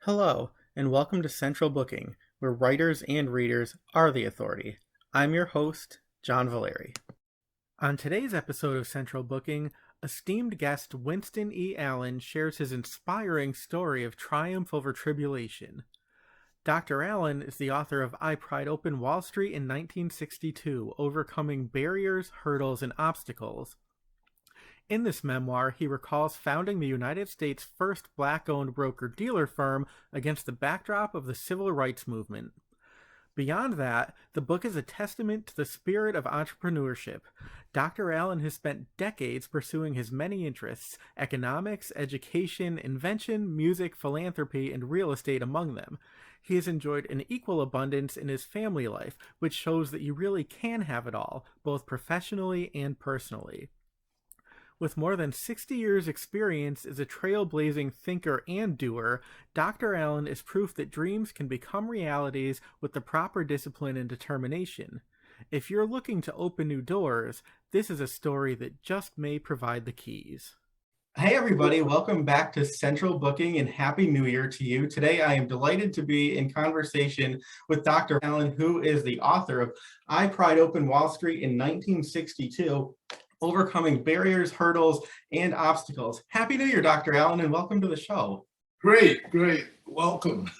Hello, and welcome to Central Booking, where writers and readers are the authority. I'm your host, John Valeri. On today's episode of Central Booking, esteemed guest Winston E. Allen shares his inspiring story of triumph over tribulation. Dr. Allen is the author of I Pried Open Wall Street in 1962, Overcoming Barriers, Hurdles, and Obstacles. In this memoir, he recalls founding the United States' first black-owned broker-dealer firm against the backdrop of the civil rights movement. Beyond that, the book is a testament to the spirit of entrepreneurship. Dr. Allen has spent decades pursuing his many interests: economics, education, invention, music, philanthropy, and real estate among them. He has enjoyed an equal abundance in his family life, which shows that you really can have it all, both professionally and personally. With more than 60 years' experience as a trailblazing thinker and doer, Dr. Allen is proof that dreams can become realities with the proper discipline and determination. If you're looking to open new doors, this is a story that just may provide the keys. Hey everybody, welcome back to Central Booking and Happy New Year to you. Today I am delighted to be in conversation with Dr. Allen, who is the author of I Pried Open Wall Street in 1962. Overcoming Barriers, Hurdles, and Obstacles. Happy New Year, Dr. Allen, and welcome to the show. Great. Welcome.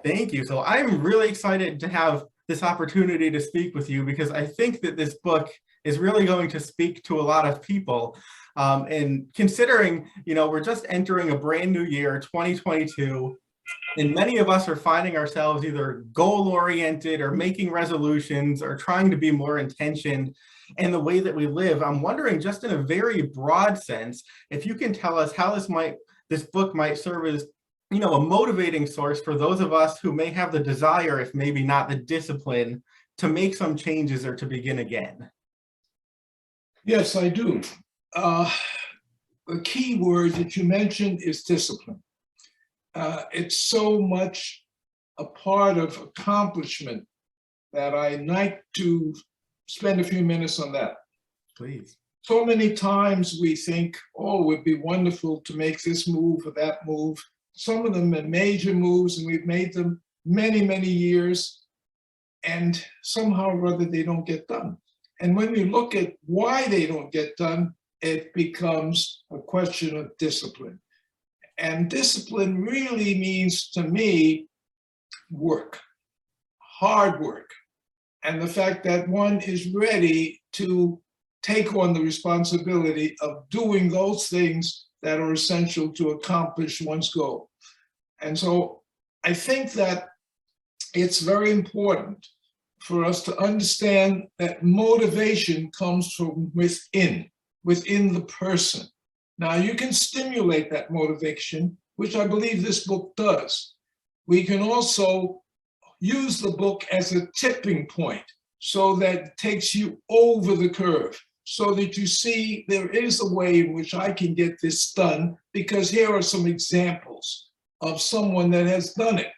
Thank you. So I'm really excited to have this opportunity to speak with you because I think that this book is really going to speak to a lot of people. And considering, we're just entering a brand new year, 2022, and many of us are finding ourselves either goal-oriented or making resolutions or trying to be more intentioned in the way that we live. I'm wondering, just in a very broad sense, if you can tell us how this book might serve as, a motivating source for those of us who may have the desire, if maybe not the discipline, to make some changes or to begin again. Yes, I do. The key word that you mentioned is discipline. It's so much a part of accomplishment that I like to spend a few minutes on that. Please. So many times we think, oh, it would be wonderful to make this move or that move. Some of them are major moves, and we've made them many, many years, and somehow or other they don't get done. And when we look at why they don't get done, it becomes a question of discipline. And discipline really means, to me, work, hard work. And the fact that one is ready to take on the responsibility of doing those things that are essential to accomplish one's goal. And so I think that it's very important for us to understand that motivation comes from within the person. Now, you can stimulate that motivation, which I believe this book does. We can also use the book as a tipping point so that it takes you over the curve, so that you see there is a way in which I can get this done, because here are some examples of someone that has done it.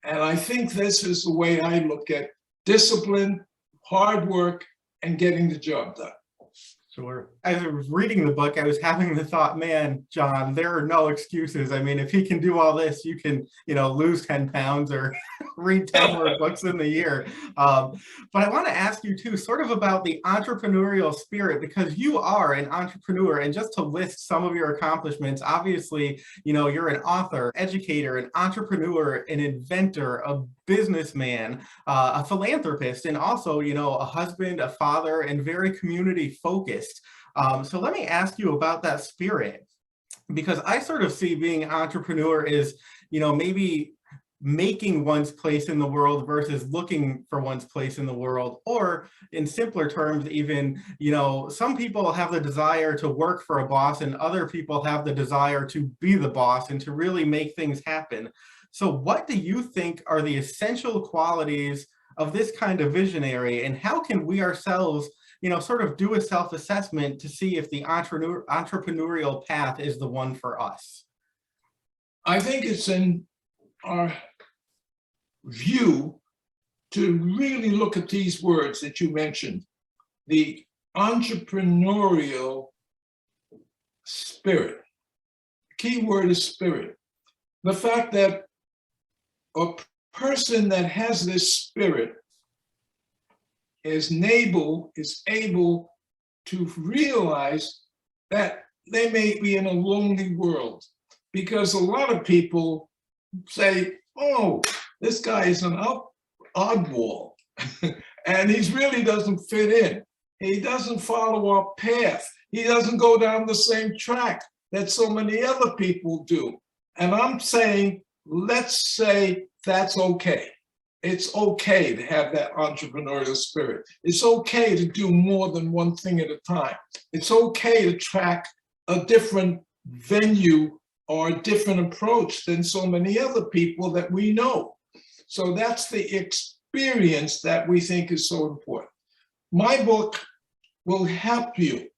And I think this is the way I look at discipline, hard work, and getting the job done. Sure. As I was reading the book, I was having the thought, man, John, there are no excuses. I mean, if he can do all this, you can, lose 10 pounds or read 10 more books in the year. But I want to ask you too, sort of about the entrepreneurial spirit, because you are an entrepreneur. And just to list some of your accomplishments, obviously, you're an author, educator, an entrepreneur, an inventor, a businessman, a philanthropist, and also, a husband, a father, and very community focused. So let me ask you about that spirit, because I sort of see being an entrepreneur is, maybe making one's place in the world versus looking for one's place in the world, or in simpler terms, even, some people have the desire to work for a boss and other people have the desire to be the boss and to really make things happen. So what do you think are the essential qualities of this kind of visionary, and how can we ourselves, sort of do a self-assessment to see if the entrepreneurial path is the one for us? I think it's in our view to really look at these words that you mentioned, the entrepreneurial spirit. The key word is spirit. The fact that a person that has this spirit is able to realize that they may be in a lonely world, because a lot of people say, oh, this guy is an oddball and he really doesn't fit in. He doesn't follow our path. He doesn't go down the same track that so many other people do. And I'm saying, let's say that's okay. It's okay to have that entrepreneurial spirit. It's okay to do more than one thing at a time. It's okay to track a different venue or a different approach than so many other people that we know. So that's the experience that we think is so important. My book will help you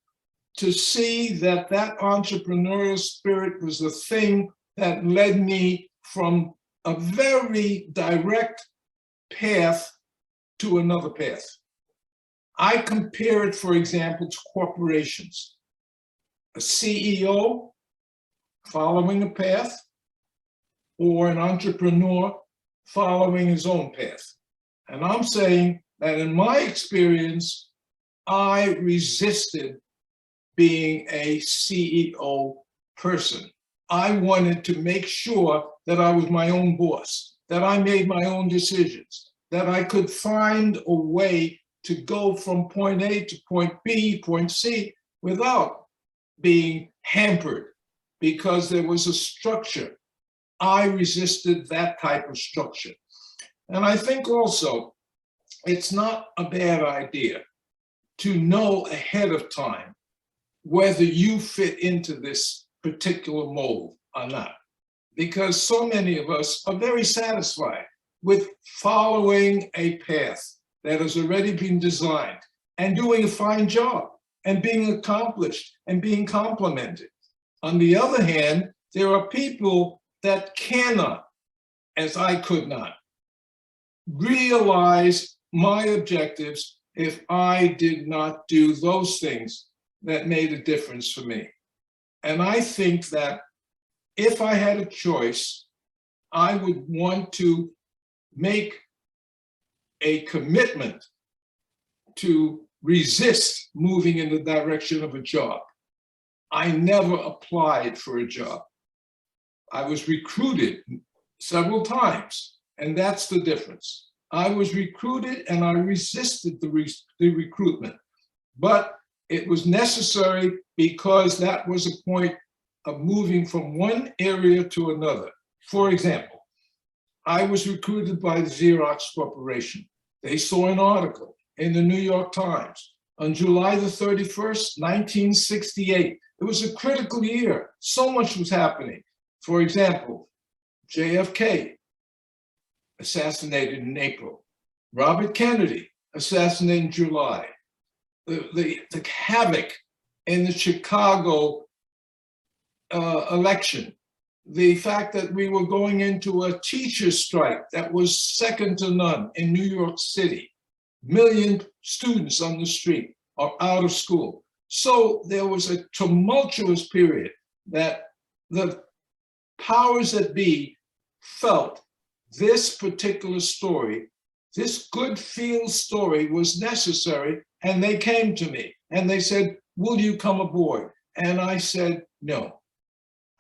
to see that that entrepreneurial spirit was the thing that led me from a very direct path to another path. I compare it, for example, to corporations. A CEO following a path, or an entrepreneur following his own path. And I'm saying that in my experience, I resisted being a CEO person. I wanted to make sure that I was my own boss, that I made my own decisions, that I could find a way to go from point A to point B, point C, without being hampered, because there was a structure. I resisted that type of structure. And I think also it's not a bad idea to know ahead of time whether you fit into this particular mold or not. Because so many of us are very satisfied with following a path that has already been designed and doing a fine job and being accomplished and being complimented. On the other hand, there are people that cannot, as I could not, realize my objectives if I did not do those things that made a difference for me. And I think that if I had a choice, I would want to make a commitment to resist moving in the direction of a job. I never applied for a job. I was recruited several times, and that's the difference. I was recruited and I resisted the recruitment, but it was necessary because that was a point of moving from one area to another. For example, I was recruited by the Xerox Corporation. They saw an article in the New York Times on July the 31st, 1968. It was a critical year. So much was happening. For example, JFK assassinated in April. Robert Kennedy assassinated in July. The havoc in the Chicago election, the fact that we were going into a teacher's strike that was second to none in New York City. Million students on the street are out of school. So there was a tumultuous period that the powers that be felt this particular story, this good feel story was necessary. And they came to me and they said, will you come aboard? And I said, no.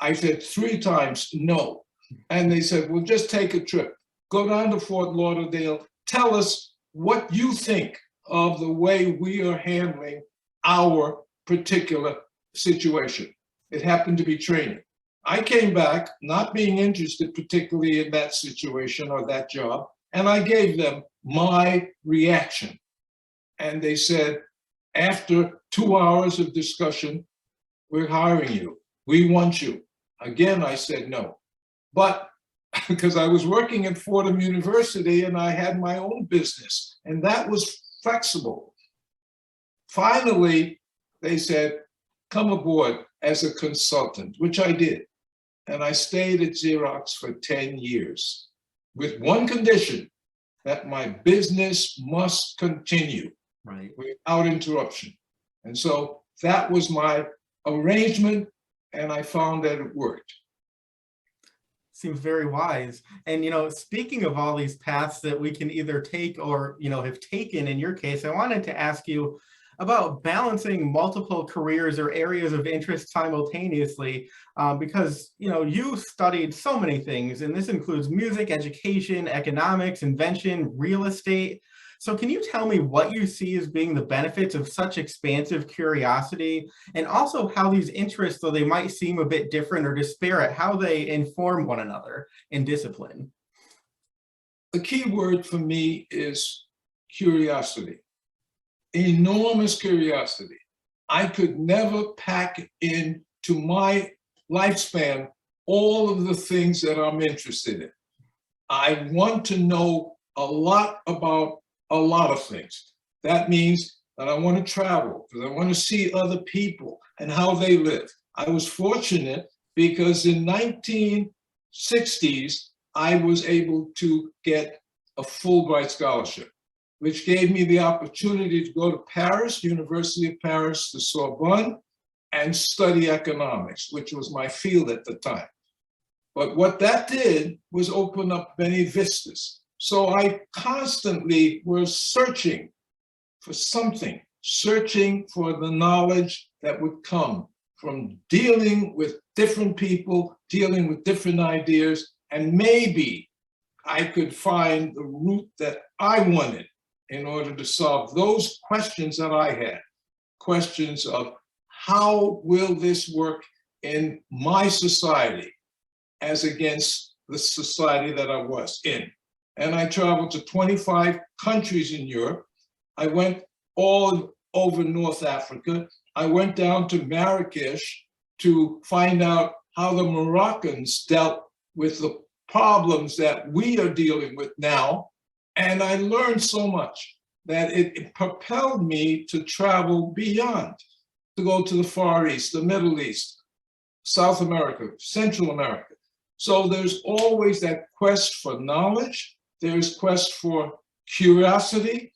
I said 3 times, no. And they said, well, just take a trip. Go down to Fort Lauderdale. Tell us what you think of the way we are handling our particular situation. It happened to be training. I came back not being interested particularly in that situation or that job, and I gave them my reaction. And they said, after 2 hours of discussion, we're hiring you. We want you. Again, I said no. But because I was working at Fordham University and I had my own business, and that was flexible. Finally, they said, come aboard as a consultant, which I did. And I stayed at Xerox for 10 years with one condition, that my business must continue. Right. Without interruption. And so that was my arrangement, and I found that it worked. Seems very wise. And, speaking of all these paths that we can either take or, have taken in your case, I wanted to ask you about balancing multiple careers or areas of interest simultaneously, because, you studied so many things, and this includes music, education, economics, invention, real estate. So can you tell me what you see as being the benefits of such expansive curiosity, and also how these interests, though they might seem a bit different or disparate, how they inform one another in discipline? The key word for me is curiosity, enormous curiosity. I could never pack into my lifespan all of the things that I'm interested in. I want to know a lot about a lot of things. That means that I want to travel because I want to see other people and how they live. I was fortunate because in 1960s, I was able to get a Fulbright scholarship, which gave me the opportunity to go to Paris, University of Paris, the Sorbonne, and study economics, which was my field at the time. But what that did was open up many vistas. So I constantly was searching for something, searching for the knowledge that would come from dealing with different people, dealing with different ideas, and maybe I could find the route that I wanted in order to solve those questions that I had. Questions of how will this work in my society as against the society that I was in. And I traveled to 25 countries in Europe. I went all over North Africa. I went down to Marrakesh to find out how the Moroccans dealt with the problems that we are dealing with now. And I learned so much that it propelled me to travel beyond, to go to the Far East, the Middle East, South America, Central America. So there's always that quest for knowledge. There's quest for curiosity.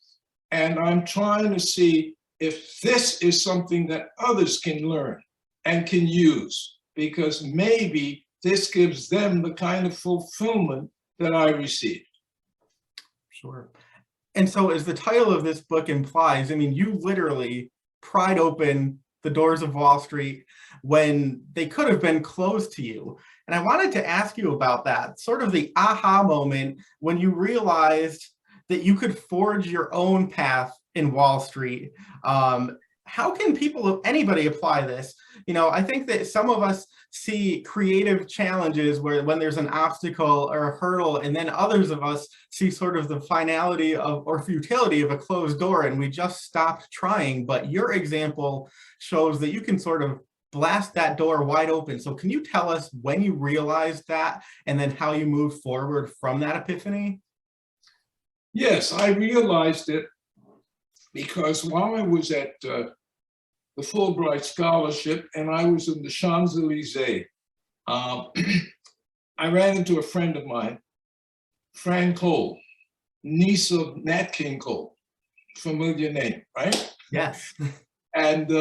And I'm trying to see if this is something that others can learn and can use, because maybe this gives them the kind of fulfillment that I received. Sure. And so, as the title of this book implies, I mean, you literally pried open the doors of Wall Street when they could have been closed to you. And I wanted to ask you about that, sort of the aha moment when you realized that you could forge your own path in Wall Street. How can anybody apply this? I think that some of us see creative challenges when there's an obstacle or a hurdle, and then others of us see sort of the finality or futility of a closed door, and we just stopped trying. But your example shows that you can sort of blast that door wide open. So can you tell us when you realized that, and then how you moved forward from that epiphany? Yes, I realized it because while I was at the Fulbright Scholarship and I was in the Champs-Élysées, I ran into a friend of mine, Fran Cole, niece of Nat King Cole, familiar name, right? Yes. And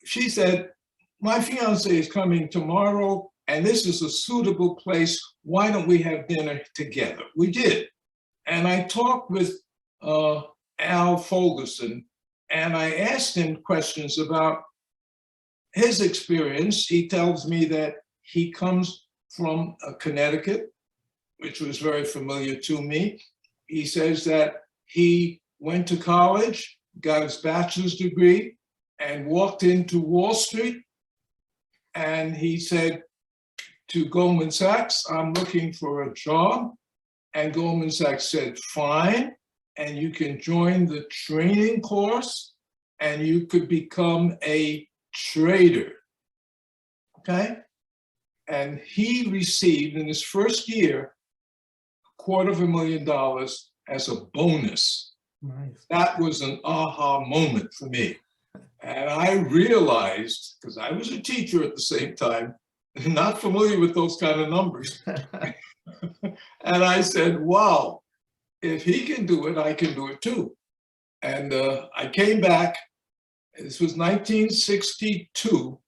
she said, my fiance is coming tomorrow and this is a suitable place. Why don't we have dinner together? We did. And I talked with Al Fogelson, and I asked him questions about his experience. He tells me that he comes from Connecticut, which was very familiar to me. He says that he went to college, got his bachelor's degree, and walked into Wall Street. And he said to Goldman Sachs, I'm looking for a job. And Goldman Sachs said, fine, and you can join the training course and you could become a trader, okay? And he received in his first year, $250,000 as a bonus. Nice. That was an aha moment for me. And I realized, because I was a teacher at the same time, not familiar with those kind of numbers. And I said, wow, if he can do it, I can do it too. And I came back, this was 1962,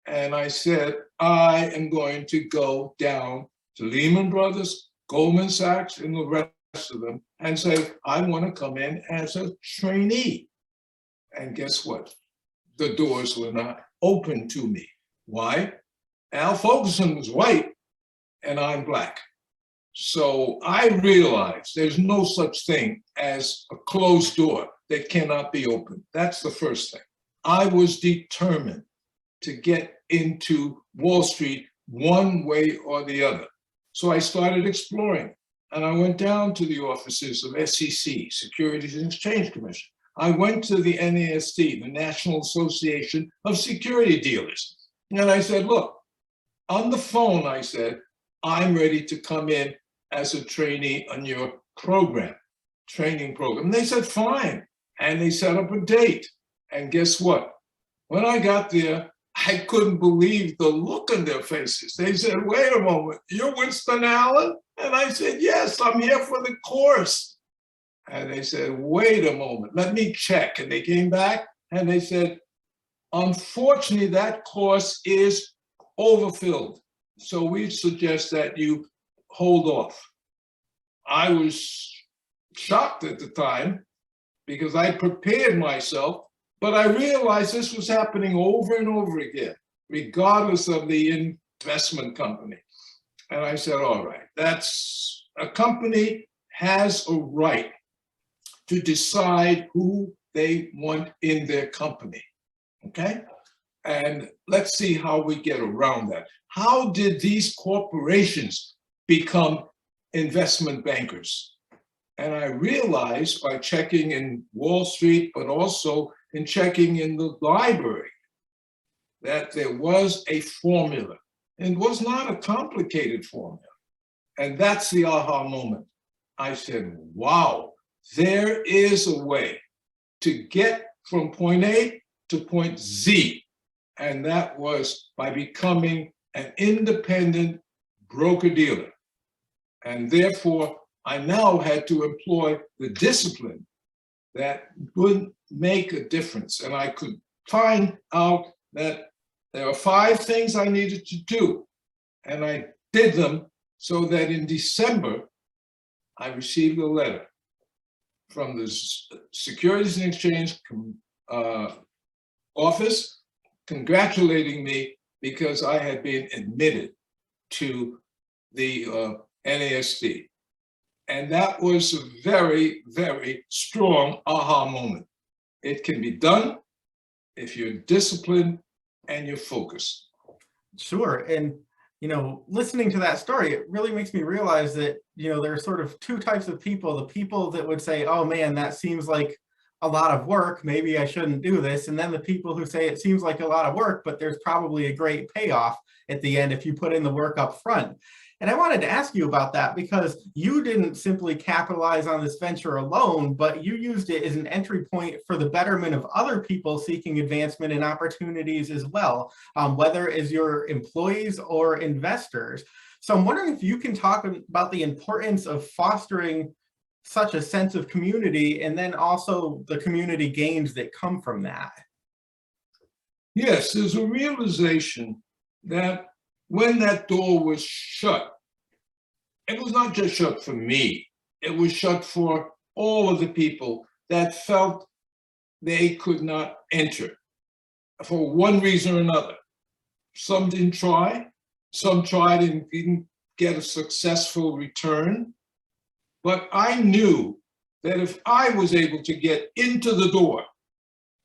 and I said, I am going to go down to Lehman Brothers, Goldman Sachs, and the rest of them and say, I want to come in as a trainee. And guess what? The doors were not open to me. Why? Al Ferguson was white and I'm Black. So I realized there's no such thing as a closed door that cannot be opened. That's the first thing. I was determined to get into Wall Street one way or the other. So I started exploring, and I went down to the offices of SEC, Securities and Exchange Commission. I went to the NASD, the National Association of Security Dealers. And I said, look, on the phone, I said, I'm ready to come in as a trainee on your program, training program. And they said, fine. And they set up a date. And guess what? When I got there, I couldn't believe the look on their faces. They said, wait a moment, you're Winston Allen? And I said, yes, I'm here for the course. And they said, wait a moment, let me check. And they came back and they said, unfortunately, that course is overfilled. So we suggest that you hold off. I was shocked at the time because I prepared myself, but I realized this was happening over and over again, regardless of the investment company. And I said, all right, that's a company has a right to decide who they want in their company, okay? And let's see how we get around that. How did these corporations become investment bankers? And I realized by checking in Wall Street, but also in checking in the library, that there was a formula. And it was not a complicated formula. And that's the aha moment. I said, wow, there is a way to get from point A to point Z. And that was by becoming an independent broker-dealer. And therefore, I now had to employ the discipline that would make a difference. And I could find out that there are 5 things I needed to do. And I did them so that in December, I received a letter from the Securities and Exchange office congratulating me because I had been admitted to the NASD. And that was a very, very strong aha moment. It can be done if you're disciplined and you're focused. Sure. And, listening to that story, it really makes me realize that, there are sort of 2 types of people. The people that would say, oh man, that seems like a lot of work, maybe I shouldn't do this. And then the people who say it seems like a lot of work, but there's probably a great payoff at the end if you put in the work up front. And I wanted to ask you about that because you didn't simply capitalize on this venture alone, but you used it as an entry point for the betterment of other people seeking advancement and opportunities as well, whether as your employees or investors. So I'm wondering if you can talk about the importance of fostering such a sense of community and then also the community gains that come from that. Yes, there's a realization that when that door was shut, it was not just shut for me, it was shut for all of the people that felt they could not enter for one reason or another. Some didn't try, some tried and didn't get a successful return. But I knew that if I was able to get into the door,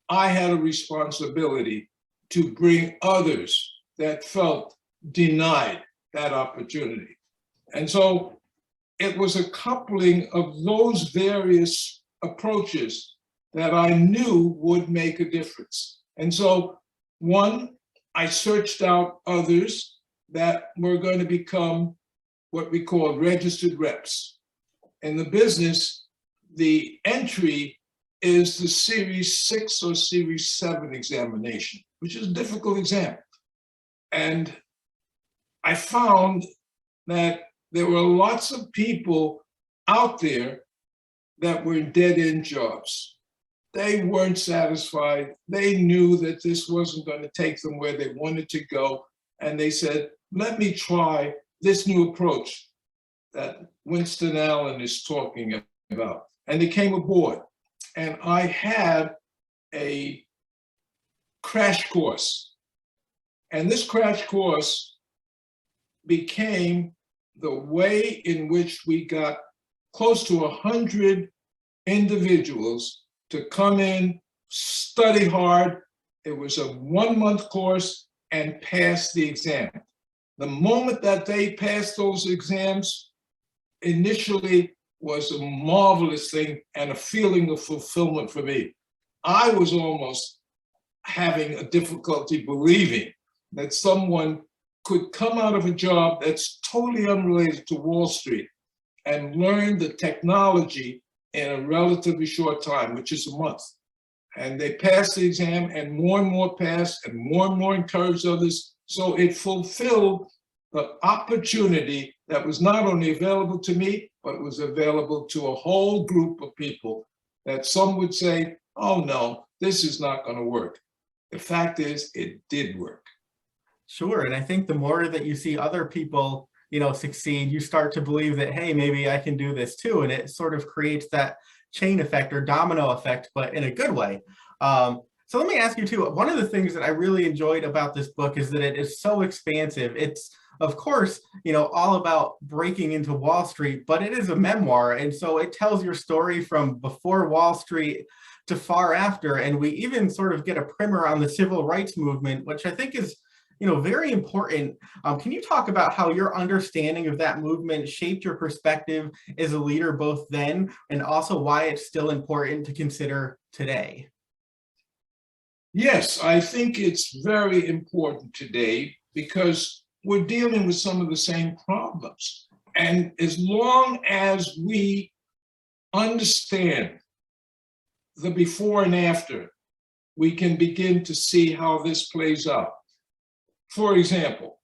I had a responsibility to bring others that felt denied that opportunity. And so it was a coupling of those various approaches that I knew would make a difference. And so, one, I searched out others that were going to become what we call registered reps. In the business, the entry is the Series 6 or Series 7 examination, which is a difficult exam. And I found that there were lots of people out there that were dead-end jobs. They weren't satisfied. They knew that this wasn't going to take them where they wanted to go. and they said, let me try this new approach that Winston Allen is talking about. And they came aboard. And I had a crash course. And this crash course became the way in which we got close to 100 individuals to come in, study hard. It was a 1-month course and pass the exam. The moment that they passed those exams, initially was a marvelous thing and a feeling of fulfillment for me. I was almost having a difficulty believing that someone could come out of a job that's totally unrelated to Wall Street and learn the technology in a relatively short time, which is a month. And they passed the exam, and more passed, and more encouraged others. So it fulfilled the opportunity that was not only available to me, but was available to a whole group of people that some would say, oh no, this is not going to work. The fact is, it did work. Sure. And I think the more that you see other people, succeed, you start to believe that, hey, maybe I can do this too. And it sort of creates that chain effect or domino effect, but in a good way. So let me ask you too, one of the things that I really enjoyed about this book is that it is so expansive. It's, of course, all about breaking into Wall Street, but it is a memoir. And so it tells your story from before Wall Street to far after. And we even sort of get a primer on the civil rights movement, which I think is very important. Can you talk about how your understanding of that movement shaped your perspective as a leader both then, and also why it's still important to consider today? Yes, I think it's very important today because we're dealing with some of the same problems. And as long as we understand the before and after, we can begin to see how this plays out. For example,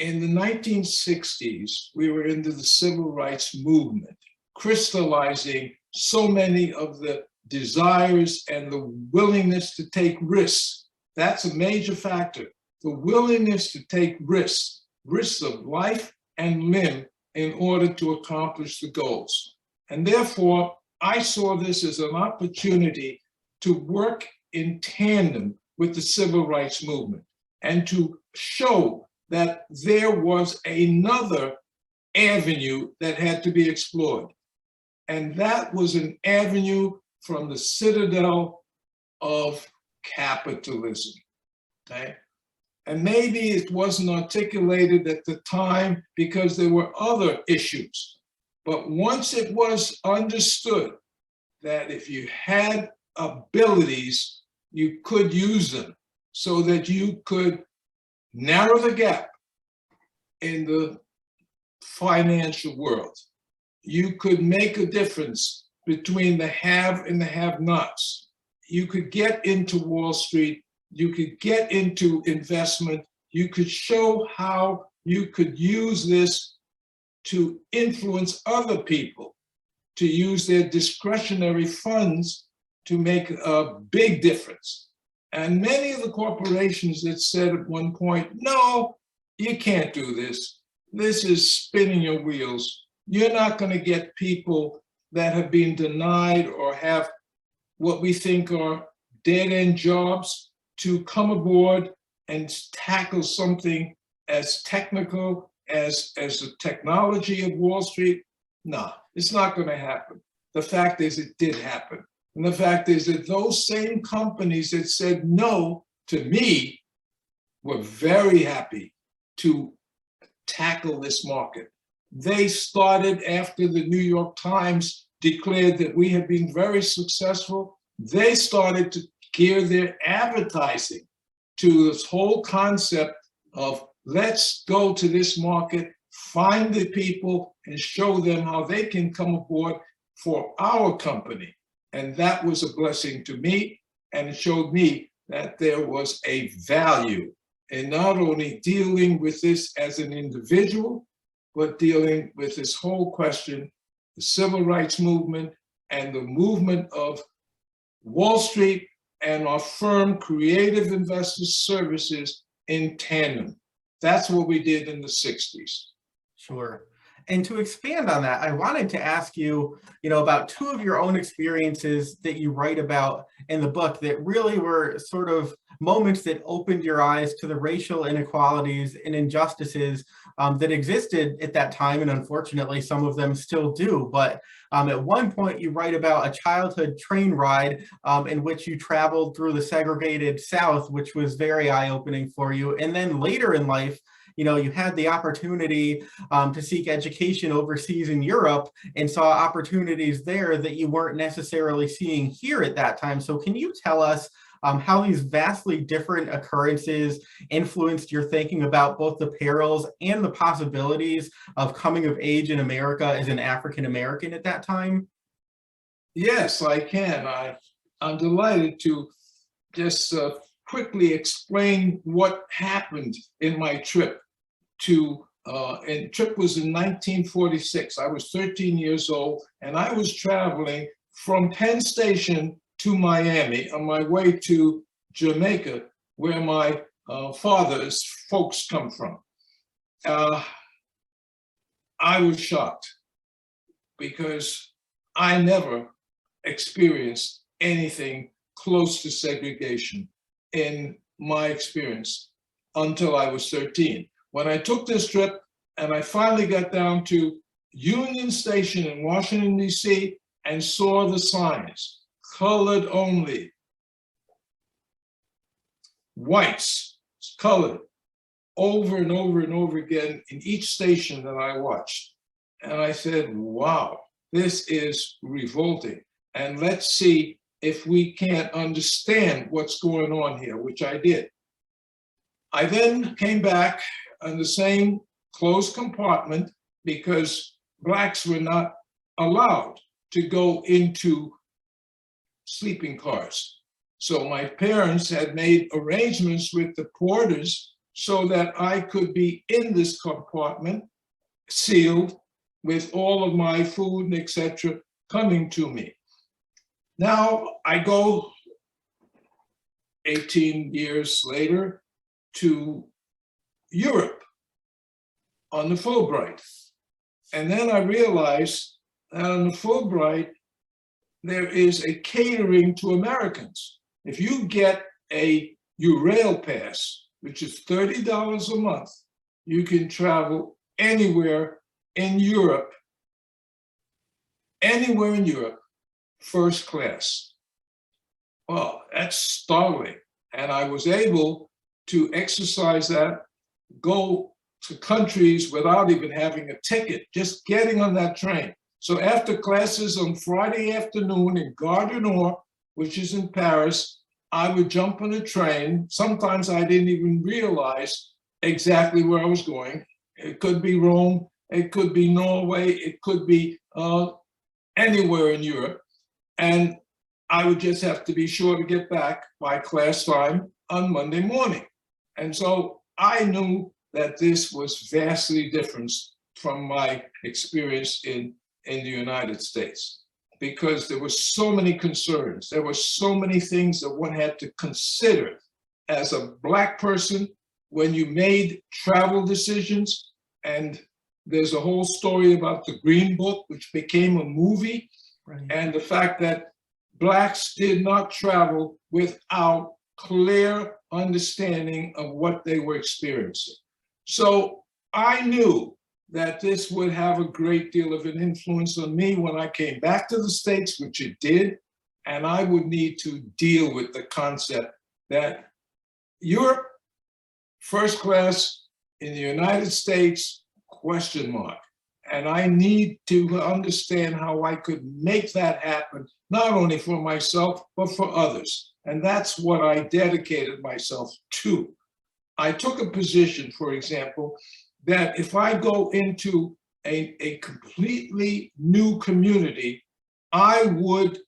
in the 1960s, we were into the civil rights movement, crystallizing so many of the desires and the willingness to take risks. That's a major factor. The willingness to take risks of life and limb in order to accomplish the goals. And therefore, I saw this as an opportunity to work in tandem with the civil rights movement and to show that there was another avenue that had to be explored. And that was an avenue from the citadel of capitalism. Okay? And maybe it wasn't articulated at the time because there were other issues. But once it was understood that if you had abilities, you could use them so that you could narrow the gap in the financial world. You could make a difference between the have and the have-nots. You could get into Wall Street, you could get into investment, you could show how you could use this to influence other people, to use their discretionary funds to make a big difference. And many of the corporations that said at one point, no, you can't do this. This is spinning your wheels. You're not going to get people that have been denied or have what we think are dead-end jobs to come aboard and tackle something as technical as the technology of Wall Street. No, it's not going to happen. The fact is it did happen. And the fact is that those same companies that said no to me were very happy to tackle this market. They started after the New York Times declared that we had been very successful. They started to gear their advertising to this whole concept of let's go to this market, find the people, and show them how they can come aboard for our company. And that was a blessing to me, and it showed me that there was a value in not only dealing with this as an individual, but dealing with this whole question, the civil rights movement and the movement of Wall Street and our firm, Creative Investor Services, in tandem. That's what we did in the 60s. Sure. And to expand on that, I wanted to ask you, about two of your own experiences that you write about in the book that really were sort of moments that opened your eyes to the racial inequalities and injustices that existed at that time. And unfortunately, some of them still do. But at one point, you write about a childhood train ride in which you traveled through the segregated South, which was very eye-opening for you. And then later in life, you had the opportunity to seek education overseas in Europe and saw opportunities there that you weren't necessarily seeing here at that time. So can you tell us how these vastly different occurrences influenced your thinking about both the perils and the possibilities of coming of age in America as an African American at that time? Yes, I can. I'm delighted to just quickly explain what happened in my trip and trip was in 1946. I was 13 years old, and I was traveling from Penn Station to Miami on my way to Jamaica, where my father's folks come from. I was shocked because I never experienced anything close to segregation in my experience until I was 13. When I took this trip and I finally got down to Union Station in Washington, D.C., and saw the signs, colored only, whites, colored, over and over and over again in each station that I watched. And I said, wow, this is revolting. And let's see if we can't understand what's going on here, which I did. I then came back on the same closed compartment because Blacks were not allowed to go into sleeping cars. So my parents had made arrangements with the porters so that I could be in this compartment, sealed, with all of my food and etc. coming to me. Now I go 18 years later to Europe on the Fulbright. And then I realized that on the Fulbright, there is a catering to Americans. If you get a Eurail pass, which is $30 a month, you can travel anywhere in Europe, first class. Well, that's startling. And I was able to exercise that, go to countries without even having a ticket, just getting on that train. So after classes on Friday afternoon in Gare du Nord, which is in Paris, I would jump on a train. Sometimes I didn't even realize exactly where I was going. It could be Rome, it could be Norway, it could be anywhere in Europe. And I would just have to be sure to get back by class time on Monday morning. And so I knew that this was vastly different from my experience in the United States, because there were so many concerns. There were so many things that one had to consider as a Black person when you made travel decisions. And there's a whole story about the Green Book, which became a movie, right, and the fact that Blacks did not travel without clear understanding of what they were experiencing. So I knew that this would have a great deal of an influence on me when I came back to the States, which it did, and I would need to deal with the concept that Europe, first class, in the United States, question mark. And I need to understand how I could make that happen, not only for myself, but for others. And that's what I dedicated myself to. I took a position, for example, that if I go into a completely new community, I would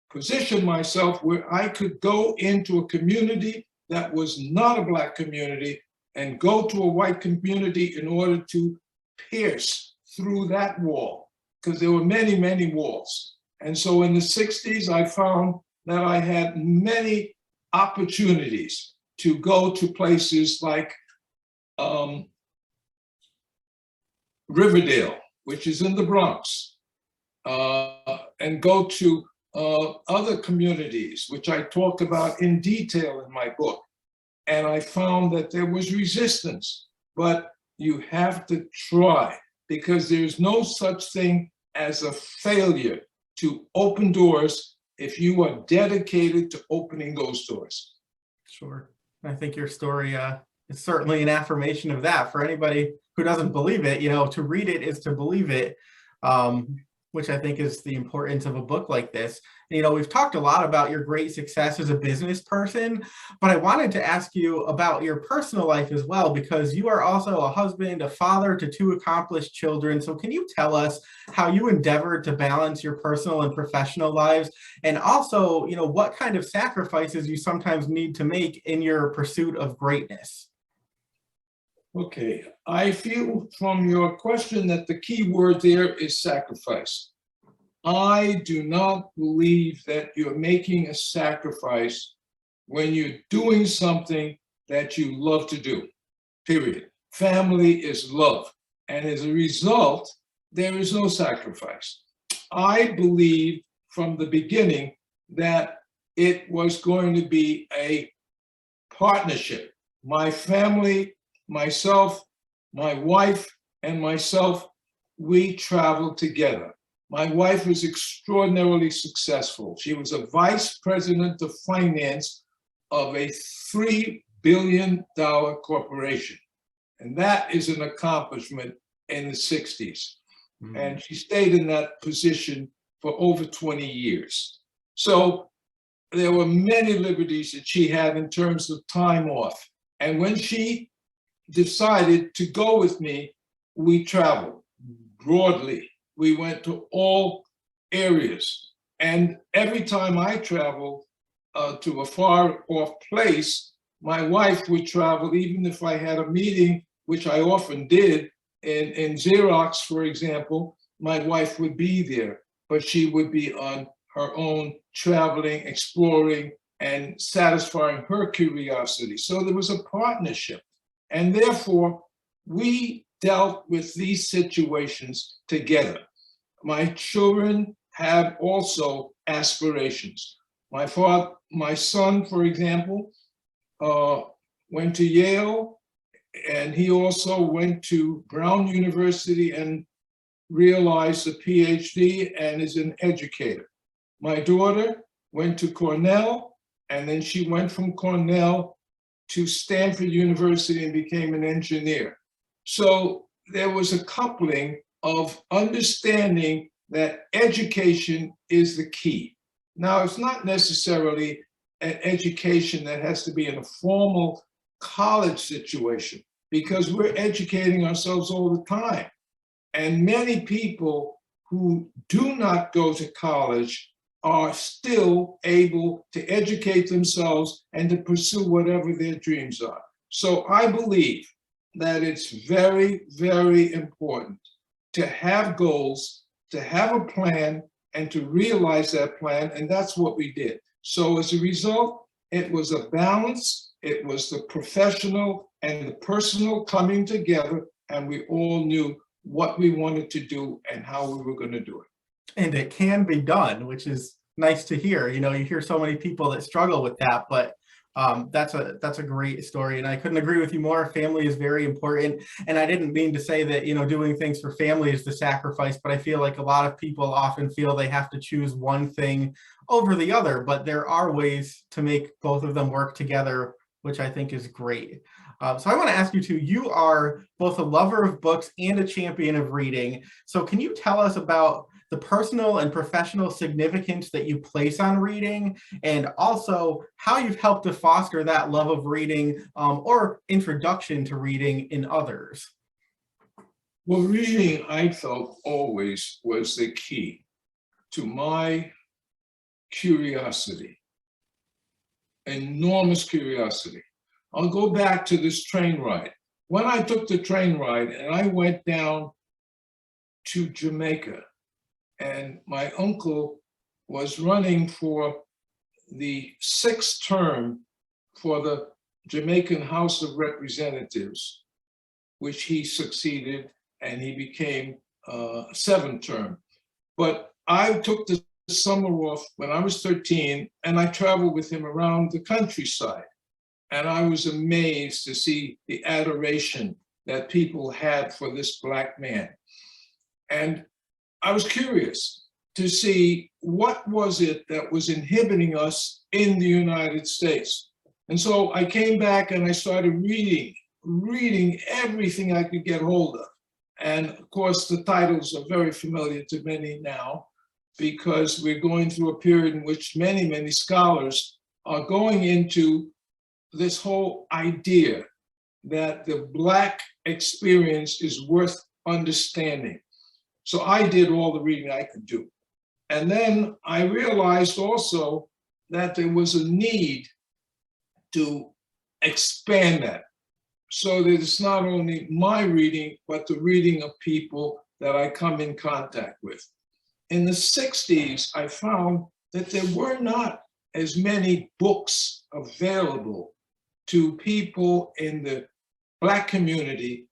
position myself where I could go into a community that was not a Black community and go to a white community in order to pierce through that wall, because there were many, many walls. And so in the 60s, I found that I had many opportunities to go to places like Riverdale, which is in the Bronx, and go to other communities, which I talk about in detail in my book. And I found that there was resistance, but you have to try, because there's no such thing as a failure to open doors if you are dedicated to opening those doors. Sure. I think your story is certainly an affirmation of that. For anybody who doesn't believe it, to read it is to believe it, which I think is the importance of a book like this. We've talked a lot about your great success as a business person, but I wanted to ask you about your personal life as well, because you are also a husband, a father to 2 accomplished children. So can you tell us how you endeavored to balance your personal and professional lives? And also, what kind of sacrifices you sometimes need to make in your pursuit of greatness? Okay, I feel from your question that the key word there is sacrifice. I do not believe that you're making a sacrifice when you're doing something that you love to do, period. Family is love. And as a result, there is no sacrifice. I believe from the beginning that it was going to be a partnership. My family, myself, my wife, and myself, we traveled together. My wife was extraordinarily successful. She was a vice president of finance of a $3 billion corporation. And that is an accomplishment in the 60s. Mm-hmm. And she stayed in that position for over 20 years. So there were many liberties that she had in terms of time off. And when she decided to go with me, we traveled broadly. We went to all areas. And every time I traveled to a far off place, my wife would travel, even if I had a meeting, which I often did, in Xerox, for example, my wife would be there, but she would be on her own, traveling, exploring, and satisfying her curiosity. So there was a partnership. And therefore, we dealt with these situations together. My children had also aspirations. My son, for example, went to Yale, and he also went to Brown University and realized a PhD and is an educator. My daughter went to Cornell, and then she went from Cornell to Stanford University and became an engineer. So there was a coupling of understanding that education is the key. Now, it's not necessarily an education that has to be in a formal college situation, because we're educating ourselves all the time. And many people who do not go to college are still able to educate themselves and to pursue whatever their dreams are. So I believe that it's very, very important to have goals, to have a plan, and to realize that plan, and that's what we did. So as a result, it was a balance, it was the professional and the personal coming together, and we all knew what we wanted to do and how we were going to do it. And it can be done, which is nice to hear. You hear so many people that struggle with that, but that's a great story, and I couldn't agree with you more. Family is very important, and I didn't mean to say that doing things for family is the sacrifice, but I feel like a lot of people often feel they have to choose one thing over the other, but there are ways to make both of them work together, which I think is great. So I want to ask you too, you are both a lover of books and a champion of reading. So can you tell us about the personal and professional significance that you place on reading, and also how you've helped to foster that love of reading or introduction to reading in others? Well, reading, I felt, always was the key to my curiosity, enormous curiosity. I'll go back to this train ride. When I took the train ride and I went down to Jamaica, and my uncle was running for the 6th term for the Jamaican House of Representatives, which he succeeded, and he became seventh term. But I took the summer off when I was 13, and I traveled with him around the countryside. And I was amazed to see the adoration that people had for this Black man. And I was curious to see what was it that was inhibiting us in the United States. And so I came back and I started reading everything I could get hold of. And of course, the titles are very familiar to many now, because we're going through a period in which many, many scholars are going into this whole idea that the Black experience is worth understanding. So I did all the reading I could do. And then I realized also that there was a need to expand that, so that it's not only my reading, but the reading of people that I come in contact with. In the 60s, I found that there were not as many books available to people in the Black community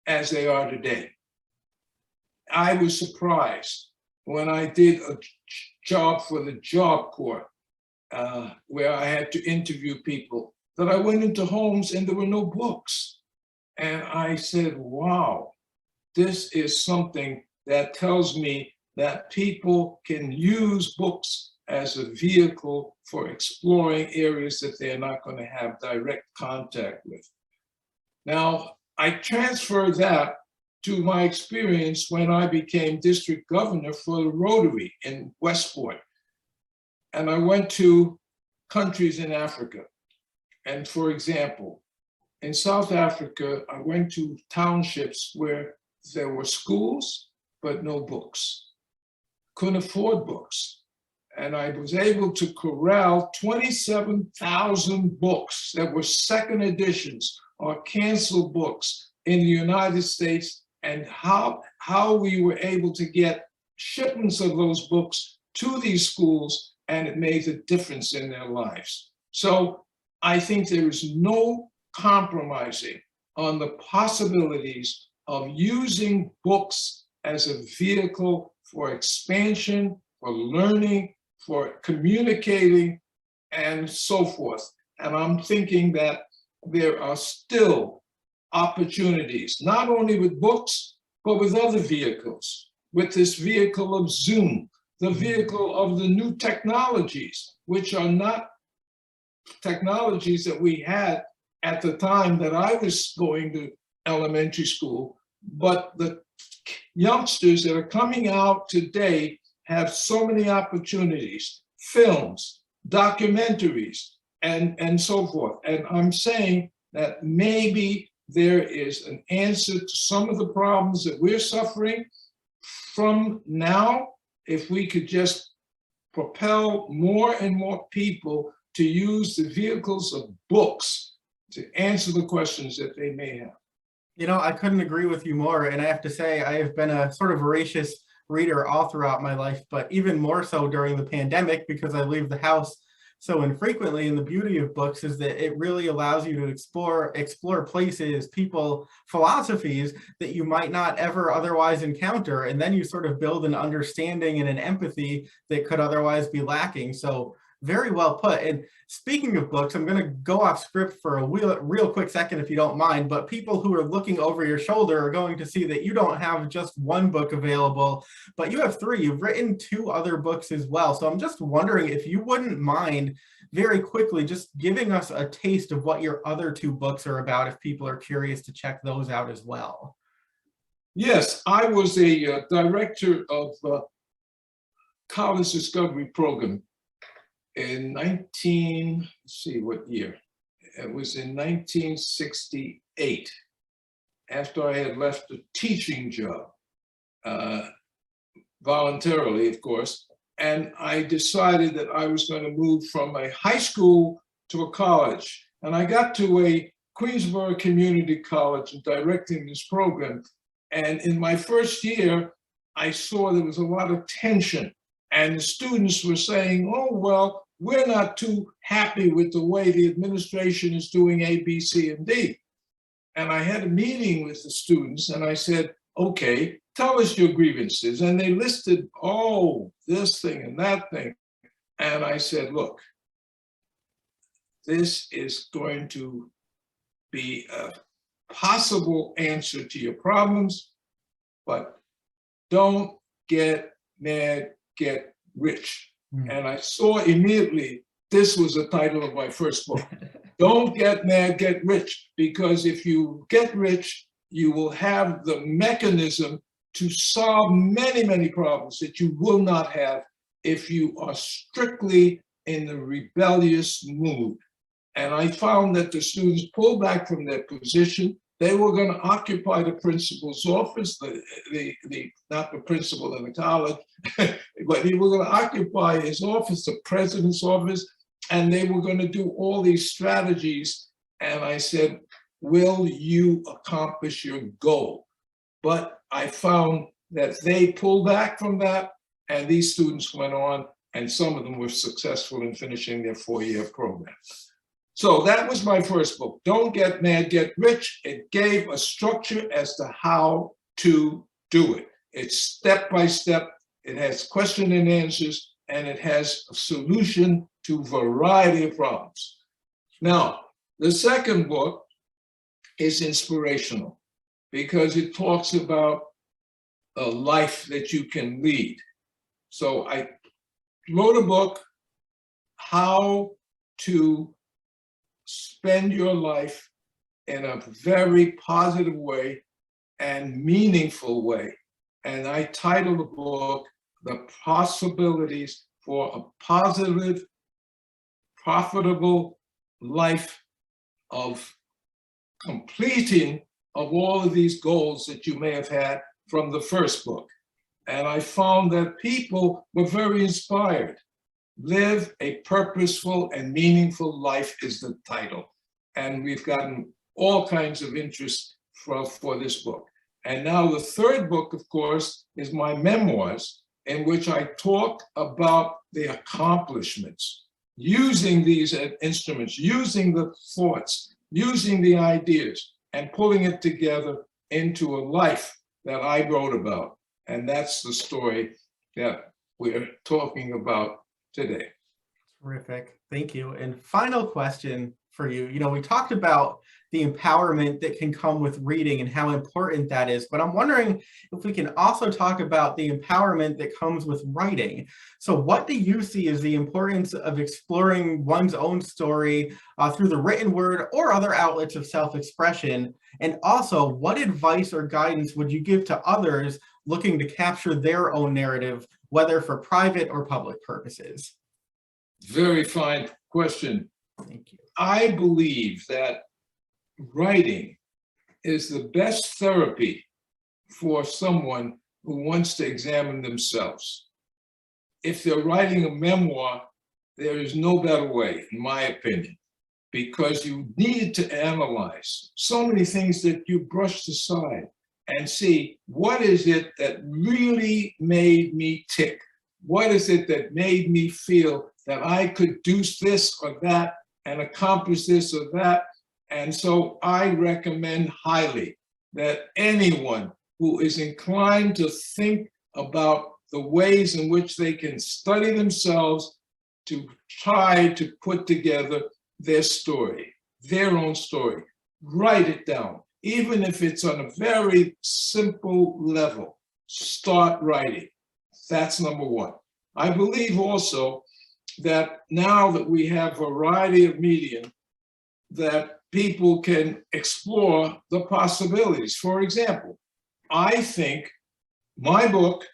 as they are today. I was surprised when I did a job for the Job Corps, where I had to interview people, that I went into homes and there were no books. And I said, wow, this is something that tells me that people can use books as a vehicle for exploring areas that they're not going to have direct contact with. Now, I transferred that to my experience when I became district governor for the Rotary in Westport. And I went to countries in Africa. And for example, in South Africa, I went to townships where there were schools, but no books. Couldn't afford books. And I was able to corral 27,000 books that were second editions or canceled books in the United States, and how we were able to get shipments of those books to these schools, and it made a difference in their lives. So I think there is no compromising on the possibilities of using books as a vehicle for expansion, for learning, for communicating, and so forth. And I'm thinking that there are still opportunities, not only with books, but with other vehicles, with this vehicle of Zoom, the vehicle of the new technologies, which are not technologies that we had at the time that I was going to elementary school, but the youngsters that are coming out today have so many opportunities, films, documentaries, and so forth. And I'm saying that maybe there is an answer to some of the problems that we're suffering from now, if we could just propel more and more people to use the vehicles of books to answer the questions that they may have. You know, I couldn't agree with you more. And I have to say, I have been a sort of voracious reader all throughout my life, but even more so during the pandemic, because I leave the house so infrequently. And the beauty of books is that it really allows you to explore places, people, philosophies that you might not ever otherwise encounter. And then you sort of build an understanding and an empathy that could otherwise be lacking. So very well put. And speaking of books, I'm going to go off script for a real quick second, if you don't mind, but people who are looking over your shoulder are going to see that you don't have just one book available, but you have three. You've written two other books as well. So I'm just wondering if you wouldn't mind very quickly just giving us a taste of what your other two books are about, if people are curious to check those out as well. Yes, I was a director of college discovery program in let's see what year. It was in 1968, after I had left a teaching job, voluntarily, of course, and I decided that I was going to move from a high school to a college. And I got to a Queensborough Community College and directing this program. And in my first year, I saw there was a lot of tension. And the students were saying, oh, well, we're not too happy with the way the administration is doing A, B, C, and D. And I had a meeting with the students and I said, okay, tell us your grievances. And they listed, oh, this thing and that thing. And I said, look, this is going to be a possible answer to your problems, but don't get mad, get rich. And I saw immediately this was the title of my first book. Don't get mad, get rich, because if you get rich, you will have the mechanism to solve many, many problems that you will not have if you are strictly in the rebellious mood. And I found that the students pulled back from their position. They were going to occupy the principal's office, not the principal in the college, but they were going to occupy his office, the president's office, and they were going to do all these strategies. And I said, will you accomplish your goal? But I found that they pulled back from that, and these students went on, and some of them were successful in finishing their 4-year program. So that was my first book, Don't Get Mad, Get Rich. It gave a structure as to how to do it. It's step by step. It has question and answers, and it has a solution to a variety of problems. Now, the second book is inspirational because it talks about a life that you can lead. So I wrote a book, How to Spend Your Life in a Very Positive Way and Meaningful Way. And I titled the book, The Possibilities for a Positive, Profitable Life of Completing of all of these goals that you may have had from the first book. And I found that people were very inspired. Live a Purposeful and Meaningful Life is the title. And we've gotten all kinds of interest for this book. And now the third book, of course, is my memoirs, in which I talk about the accomplishments, using these instruments, using the thoughts, using the ideas, and pulling it together into a life that I wrote about. And that's the story that we're talking about today. Terrific. Thank you. And final question for you. You know, we talked about the empowerment that can come with reading and how important that is, but I'm wondering if we can also talk about the empowerment that comes with writing. So what do you see as the importance of exploring one's own story through the written word or other outlets of self-expression? And also, what advice or guidance would you give to others looking to capture their own narrative, whether for private or public purposes? Very fine question. Thank you. I believe that writing is the best therapy for someone who wants to examine themselves. If they're writing a memoir, there is no better way, in my opinion, because you need to analyze so many things that you brushed aside and see, what is it that really made me tick? What is it that made me feel that I could do this or that and accomplish this or that? And so I recommend highly that anyone who is inclined to think about the ways in which they can study themselves to try to put together their story, their own story, write it down. Even if it's on a very simple level, start writing. That's number one. I believe also that now that we have a variety of medium, that people can explore the possibilities. For example, I think my book,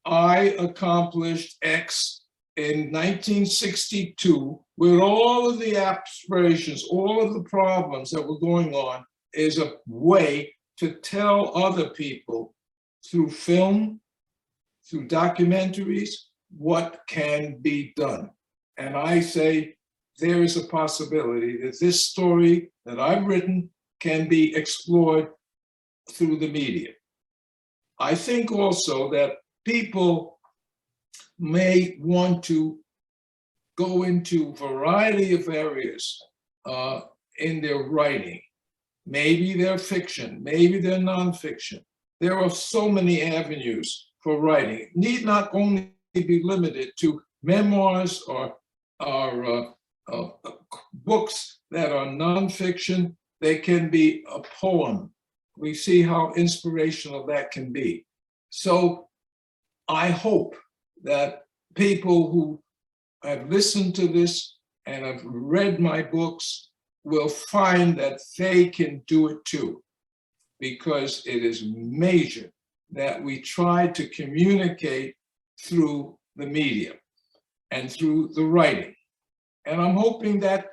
I accomplished X in 1962 with all of the aspirations, all of the problems that were going on, is a way to tell other people through film, through documentaries, what can be done. And I say there is a possibility that this story that I've written can be explored through the media. I think also that people may want to go into a variety of areas in their writing. Maybe they're fiction, maybe they're nonfiction. There are so many avenues for writing. It need not only be limited to memoirs or books that are nonfiction. They can be a poem. We see how inspirational that can be. So I hope that people who have listened to this and have read my books will find that they can do it too, because it is major that we try to communicate through the media and through the writing. And I'm hoping that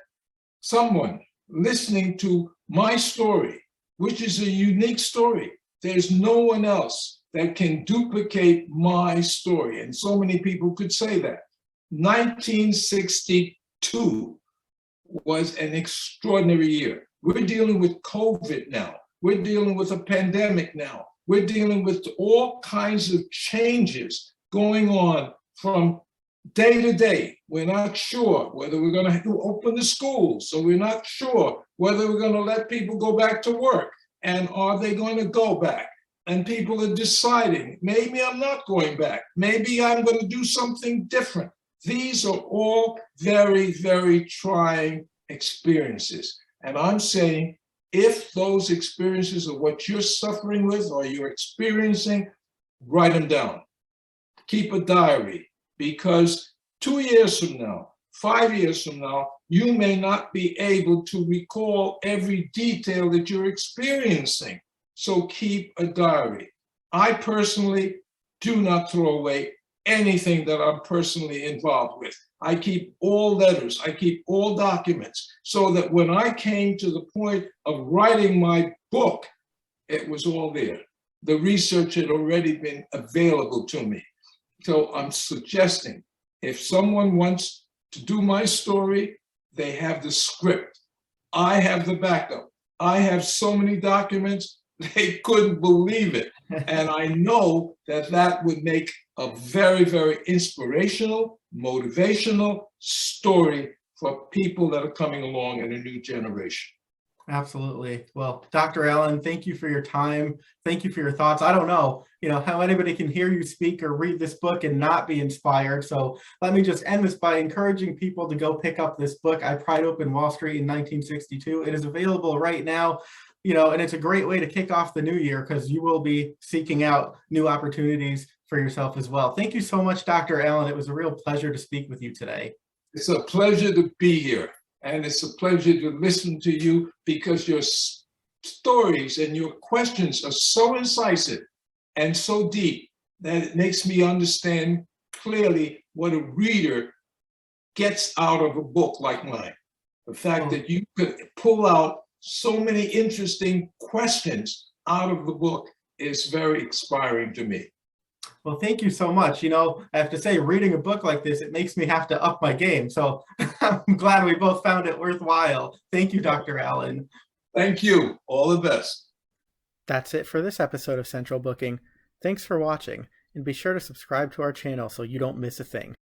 someone listening to my story, which is a unique story, there's no one else that can duplicate my story. And so many people could say that. 1962 was an extraordinary year. We're dealing with COVID now. We're dealing with a pandemic now. We're dealing with all kinds of changes going on from day to day. We're not sure whether we're going to open the schools. So we're not sure whether we're going to let people go back to work. And are they going to go back? And people are deciding, maybe I'm not going back. Maybe I'm going to do something different. These are all very, very trying experiences. And I'm saying, if those experiences are what you're suffering with or you're experiencing, write them down. Keep a diary, because 2 years from now, 5 years from now, you may not be able to recall every detail that you're experiencing. So keep a diary. I personally do not throw away anything that I'm personally involved with. I keep all letters, I keep all documents, so that when I came to the point of writing my book, it was all there. The research had already been available to me. So I'm suggesting, if someone wants to do my story, they have the script. I have the backup. I have so many documents, they couldn't believe it. And I know that that would make a very, very inspirational, motivational story for people that are coming along in a new generation. Absolutely. Well, Dr. Allen, thank you for your time. Thank you for your thoughts. I don't know, how anybody can hear you speak or read this book and not be inspired. So let me just end this by encouraging people to go pick up this book, I Pried Open Wall Street in 1962. It is available right now, and it's a great way to kick off the new year, because you will be seeking out new opportunities for yourself as well. Thank you so much, Dr. Allen. It was a real pleasure to speak with you today. It's a pleasure to be here. And it's a pleasure to listen to you, because your stories and your questions are so incisive and so deep that it makes me understand clearly what a reader gets out of a book like mine. The fact that you could pull out so many interesting questions out of the book is very inspiring to me. Well, thank you so much. I have to say, reading a book like this, it makes me have to up my game. So I'm glad we both found it worthwhile. Thank you, Dr. Allen. Thank you. All the best. That's it for this episode of Central Booking. Thanks for watching, and be sure to subscribe to our channel so you don't miss a thing.